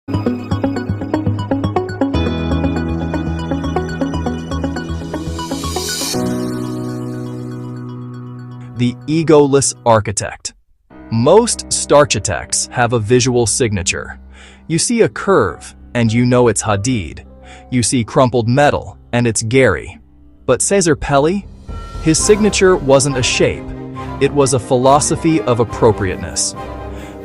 The egoless architect. Most Starchitects have a visual signature. You see a curve, and you know it's Hadid. You see crumpled metal, and it's Gehry. But Cesar Pelli? His signature wasn't a shape. It was a philosophy of appropriateness.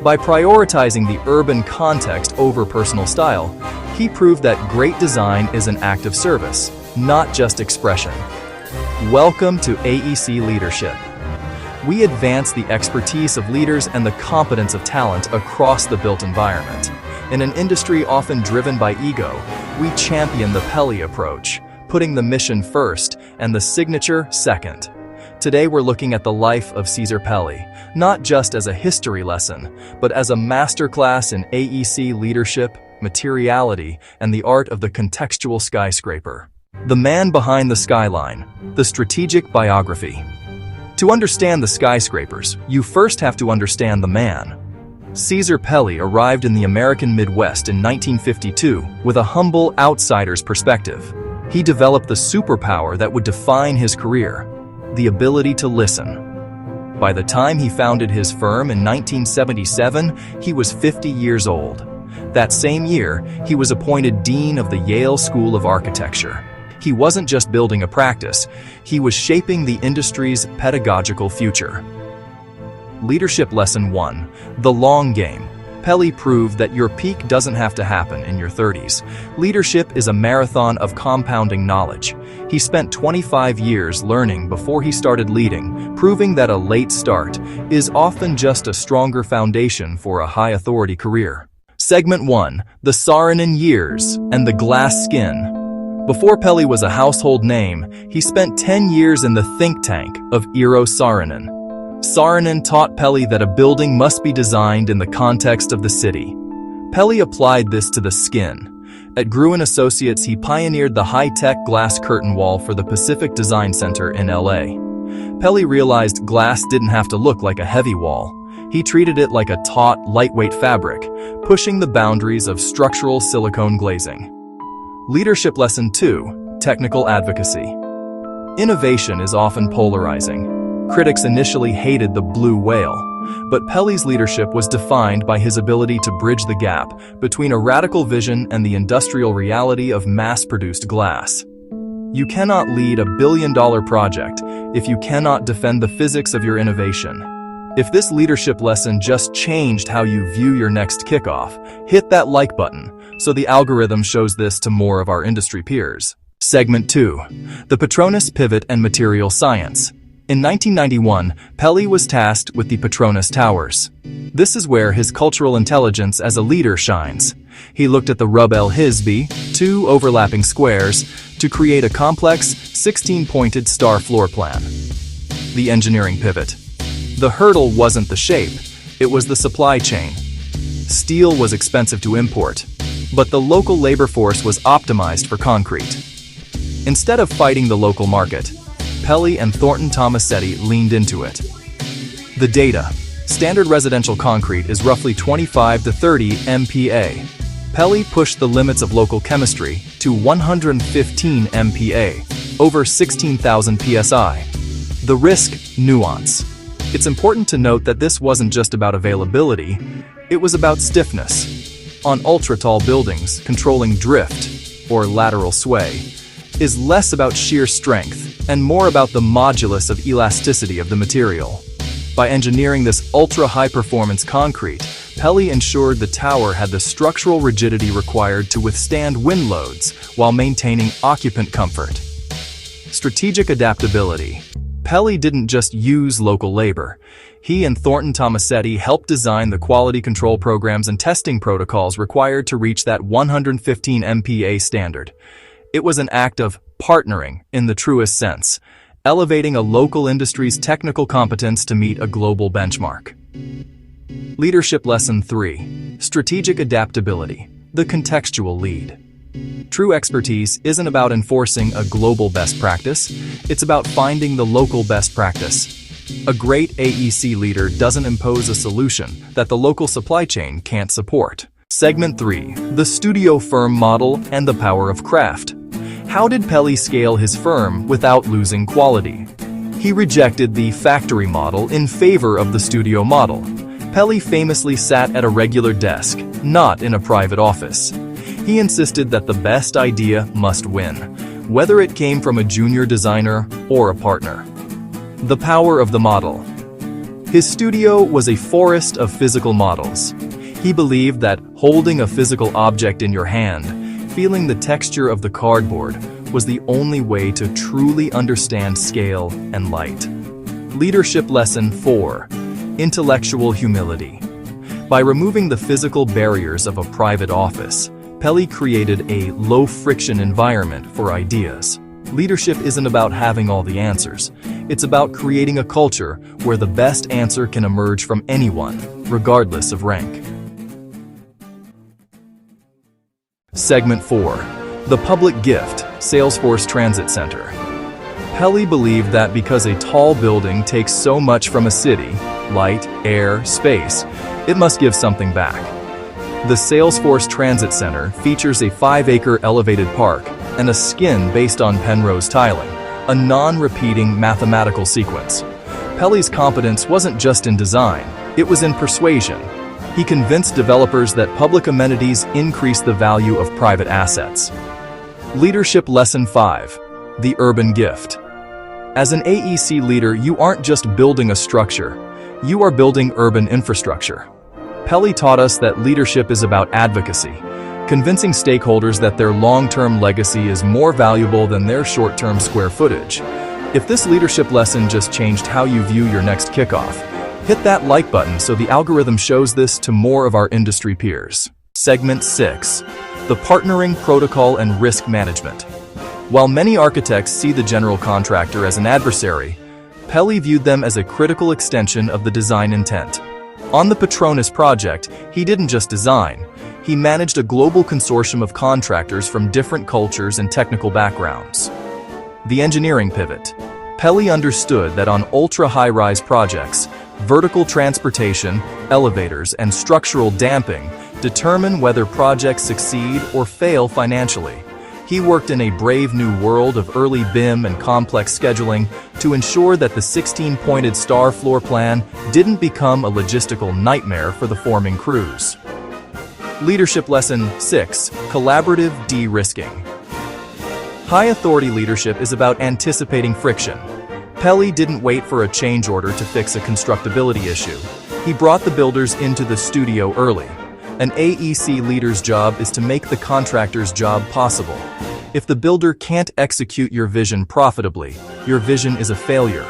By prioritizing the urban context over personal style, he proved that great design is an act of service, not just expression. Welcome to AEC Leadership. We advance the expertise of leaders and the competence of talent across the built environment. In an industry often driven by ego, we champion the Pelli approach, putting the mission first and the signature second. Today we're looking at the life of Cesar Pelli, not just as a history lesson, but as a masterclass in AEC leadership, materiality, and the art of the contextual skyscraper. The man behind the skyline, the strategic biography. To understand the skyscrapers, you first have to understand the man. Cesar Pelli arrived in the American Midwest in 1952 with a humble outsider's perspective. He developed the superpower that would define his career, the ability to listen. By the time he founded his firm in 1977, he was 50 years old. That same year, he was appointed Dean of the Yale School of Architecture. He wasn't just building a practice, he was shaping the industry's pedagogical future. Leadership Lesson 1: The Long Game. Pelli proved that your peak doesn't have to happen in your 30s. Leadership is a marathon of compounding knowledge. He spent 25 years learning before he started leading, proving that a late start is often just a stronger foundation for a high-authority career. Segment 1: The Saarinen Years and the Glass Skin. Before Pelli was a household name, he spent 10 years in the think tank of Eero Saarinen. Saarinen taught Pelli that a building must be designed in the context of the city. Pelli applied this to the skin. At Gruen Associates, he pioneered the high-tech glass curtain wall for the Pacific Design Center in LA. Pelli realized glass didn't have to look like a heavy wall. He treated it like a taut, lightweight fabric, pushing the boundaries of structural silicone glazing. Leadership Lesson 2: Technical Advocacy. Innovation is often polarizing. Critics initially hated the blue whale, but Pelli's leadership was defined by his ability to bridge the gap between a radical vision and the industrial reality of mass-produced glass. You cannot lead a billion-dollar project if you cannot defend the physics of your innovation. If this leadership lesson just changed how you view your next kickoff, hit that like button so the algorithm shows this to more of our industry peers. Segment 2: The Petronas Pivot and Material Science. In 1991, Pelli was tasked with the Petronas Towers. This is where his cultural intelligence as a leader shines. He looked at the Rub El Hizbi, 2 overlapping squares, to create a complex, 16-pointed star floor plan. The engineering pivot. The hurdle wasn't the shape, it was the supply chain. Steel was expensive to import, but the local labor force was optimized for concrete. Instead of fighting the local market, Pelli and Thornton Tomasetti leaned into it. The data. Standard residential concrete is roughly 25 to 30 MPa. Pelli pushed the limits of local chemistry to 115 MPa, over 16,000 psi. The risk: nuance. It's important to note that this wasn't just about availability, it was about stiffness. On ultra-tall buildings, controlling drift, or lateral sway, is less about sheer strength and more about the modulus of elasticity of the material. By engineering this ultra-high-performance concrete, Pelli ensured the tower had the structural rigidity required to withstand wind loads while maintaining occupant comfort. Strategic adaptability. Pelli didn't just use local labor. He and Thornton Tomasetti helped design the quality control programs and testing protocols required to reach that 115 MPa standard. It was an act of partnering in the truest sense, elevating a local industry's technical competence to meet a global benchmark. Leadership Lesson 3: Strategic Adaptability, the contextual lead. True expertise isn't about enforcing a global best practice, it's about finding the local best practice. A great AEC leader doesn't impose a solution that the local supply chain can't support. Segment 3. The Studio Firm Model and the Power of Craft. How did Pelli scale his firm without losing quality? He rejected the factory model in favor of the studio model. Pelli famously sat at a regular desk, not in a private office. He insisted that the best idea must win, whether it came from a junior designer or a partner. The power of the model. His studio was a forest of physical models. He believed that holding a physical object in your hand, feeling the texture of the cardboard, was the only way to truly understand scale and light. Leadership Lesson 4. Intellectual Humility. By removing the physical barriers of a private office, Pelli created a low-friction environment for ideas. Leadership isn't about having all the answers. It's about creating a culture where the best answer can emerge from anyone, regardless of rank. Segment 4. The Public Gift, Salesforce Transit Center. Pelli believed that because a tall building takes so much from a city, light, air, space, it must give something back. The Salesforce Transit Center features a 5-acre elevated park and a skin based on Penrose tiling, a non-repeating mathematical sequence. Pelli's competence wasn't just in design, it was in persuasion. He convinced developers that public amenities increase the value of private assets. Leadership Lesson 5. The Urban Gift. As an AEC leader, you aren't just building a structure, you are building urban infrastructure. Pelli taught us that leadership is about advocacy, convincing stakeholders that their long-term legacy is more valuable than their short-term square footage. If this leadership lesson just changed how you view your next kickoff, hit that like button so the algorithm shows this to more of our industry peers. Segment 6. The Partnering Protocol and Risk Management. While many architects see the general contractor as an adversary, Pelli viewed them as a critical extension of the design intent. On the Petronas project, he didn't just design, he managed a global consortium of contractors from different cultures and technical backgrounds. The Engineering Pivot. Pelli understood that on ultra-high-rise projects, vertical transportation, elevators, and structural damping determine whether projects succeed or fail financially. He worked in a brave new world of early BIM and complex scheduling to ensure that the 16-pointed star floor plan didn't become a logistical nightmare for the forming crews. Leadership Lesson 6. Collaborative de-risking. High-authority leadership is about anticipating friction. Pelli didn't wait for a change order to fix a constructability issue. He brought the builders into the studio early. An AEC leader's job is to make the contractor's job possible. If the builder can't execute your vision profitably, your vision is a failure.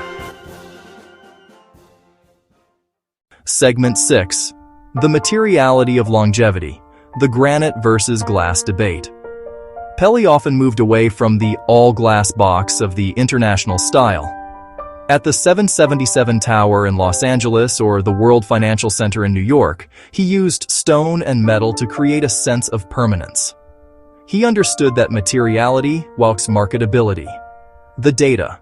Segment 6. The Materiality of Longevity, the Granite versus Glass Debate. Pelli often moved away from the all-glass box of the international style. At the 777 Tower in Los Angeles or the World Financial Center in New York, he used stone and metal to create a sense of permanence. He understood that materiality walks marketability. The data.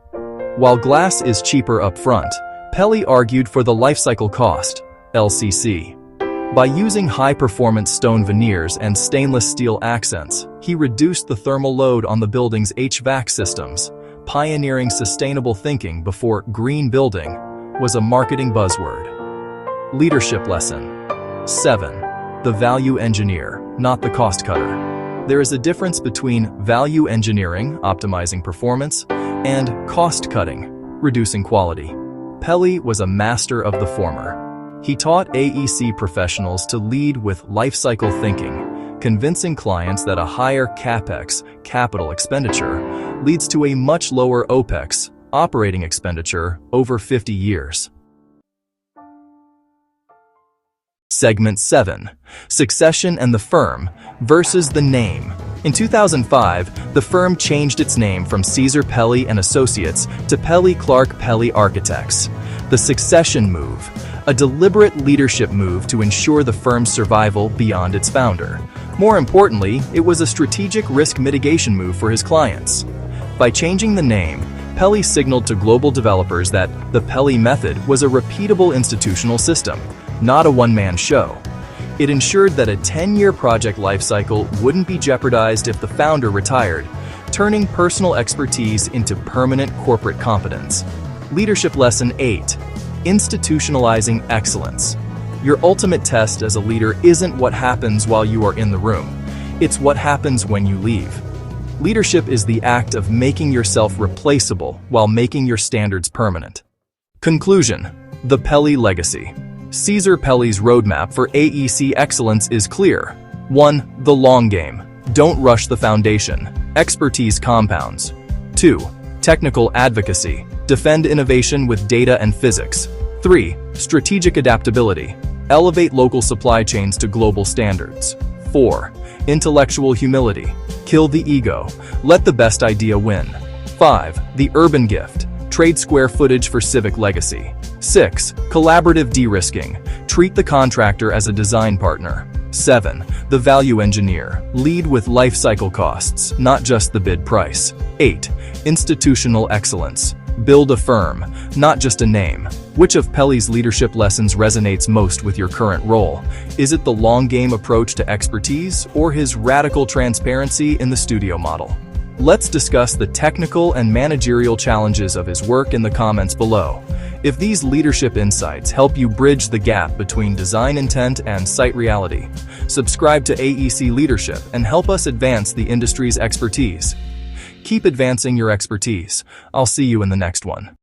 While glass is cheaper up front, Pelli argued for the lifecycle cost, LCC. By using high-performance stone veneers and stainless steel accents, he reduced the thermal load on the building's HVAC systems. Pioneering sustainable thinking before green building was a marketing buzzword. Leadership Lesson 7. The Value Engineer, not the cost cutter. There is a difference between value engineering, optimizing performance, and cost cutting, reducing quality. Pelli was a master of the former. He taught AEC professionals to lead with lifecycle thinking, convincing clients that a higher CapEx, capital expenditure, leads to a much lower OpEx, operating expenditure, over 50 years. Segment 7. Succession and the Firm versus the Name. In 2005, the firm changed its name from Cesar Pelli and Associates to Pelli Clark Pelli Architects. The succession move, a deliberate leadership move to ensure the firm's survival beyond its founder. More importantly, it was a strategic risk mitigation move for his clients. By changing the name, Pelli signaled to global developers that the Pelli Method was a repeatable institutional system, not a one-man show. It ensured that a 10-year project lifecycle wouldn't be jeopardized if the founder retired, turning personal expertise into permanent corporate competence. Leadership Lesson 8. Institutionalizing Excellence. Your ultimate test as a leader isn't what happens while you are in the room. It's what happens when you leave. Leadership is the act of making yourself replaceable while making your standards permanent. Conclusion. The Pelli Legacy. Cesar Pelli's roadmap for AEC excellence is clear. 1. The long game. Don't rush the foundation. Expertise compounds. 2. Technical advocacy. Defend innovation with data and physics. 3. Strategic adaptability. Elevate local supply chains to global standards. 4. Intellectual humility. Kill the ego. Let the best idea win. 5. The urban gift. Trade square footage for civic legacy. 6. Collaborative de-risking. Treat the contractor as a design partner. 7. The value engineer. Lead with life cycle costs, not just the bid price. 8. Institutional excellence. Build a firm, not just a name. Which of Pelli's leadership lessons resonates most with your current role? Is it the long game approach to expertise or his radical transparency in the studio model? Let's discuss the technical and managerial challenges of his work in the comments below. If these leadership insights help you bridge the gap between design intent and site reality, subscribe to AEC Leadership and help us advance the industry's expertise. Keep advancing your expertise. I'll see you in the next one.